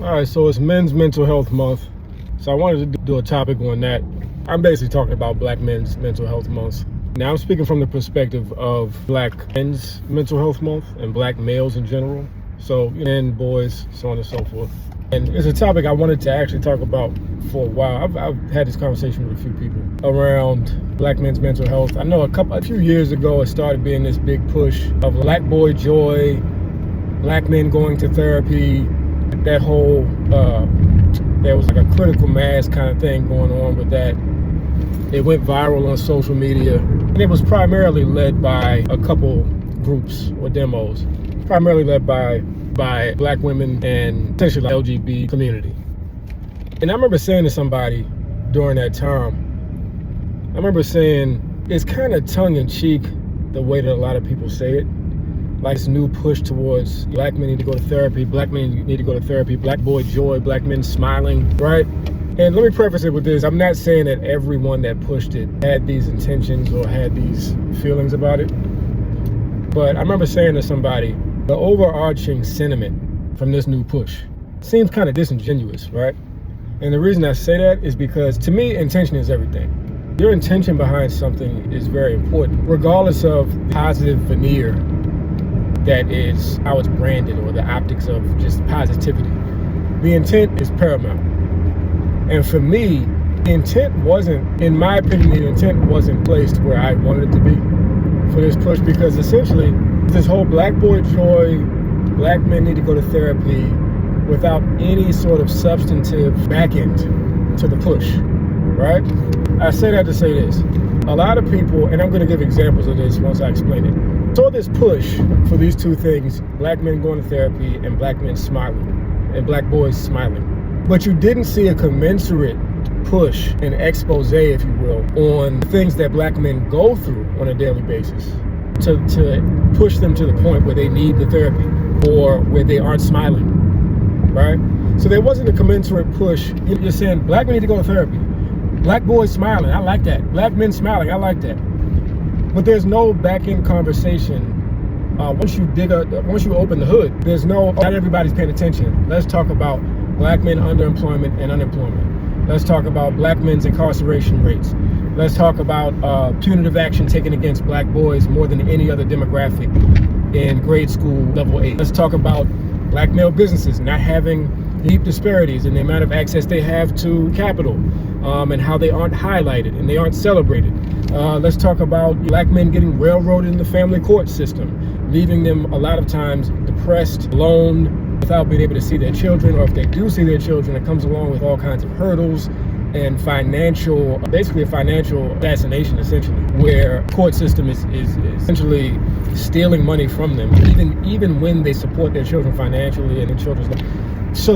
All right, so it's Men's Mental Health Month. So I wanted to do a topic on that. I'm basically talking about Black Men's Mental Health Month. Now I'm speaking from the perspective of Black Men's Mental Health Month and Black males in general. So men, boys, so on and so forth. And it's a topic I wanted to actually talk about for a while. I've had this conversation with a few people around Black men's mental health. I know a few years ago, it started being this big push of Black boy joy, Black men going to therapy. That whole, there was like a critical mass kind of thing going on with that. It went viral on social media, and it was primarily led by a couple groups or demos, primarily led by Black women and essentially the LGBT community. And I remember saying to somebody during that time, it's kind of tongue-in-cheek the way that a lot of people say it. Like this new push towards Black men need to go to therapy, Black men need to go to therapy, Black boy joy, Black men smiling, right? And let me preface it with this. I'm not saying that everyone that pushed it had these intentions or had these feelings about it. But I remember saying to somebody, the overarching sentiment from this new push seems kind of disingenuous, right? And the reason I say that is because to me, intention is everything. Your intention behind something is very important, regardless of positive veneer that is how it's branded or the optics of just positivity. The intent is paramount. And for me, the intent wasn't, in my opinion, the intent wasn't placed where I wanted it to be for this push, because essentially this whole Black boy joy, Black men need to go to therapy without any sort of substantive back end to the push, right? I say that to say this. A lot of people, and I'm going to give examples of this once I explain it, saw this push for these two things, Black men going to therapy and Black men smiling, and Black boys smiling. But you didn't see a commensurate push, an expose, if you will, on things that Black men go through on a daily basis to push them to the point where they need the therapy or where they aren't smiling, right? So there wasn't a commensurate push. You're saying Black men need to go to therapy. Black boys smiling, I like that. Black men smiling, I like that. But there's no back-end conversation. Once you open the hood, not everybody's paying attention. Let's talk about Black men underemployment and unemployment. Let's talk about Black men's incarceration rates. Let's talk about punitive action taken against Black boys more than any other demographic in grade school level 8. Let's talk about Black male businesses not having deep disparities in the amount of access they have to capital, and how they aren't highlighted and they aren't celebrated. Let's talk about Black men getting railroaded in the family court system, leaving them a lot of times depressed, alone, without being able to see their children, or if they do see their children, it comes along with all kinds of hurdles and basically a financial assassination, essentially, where the court system is essentially stealing money from them, even when they support their children financially and their children's life. So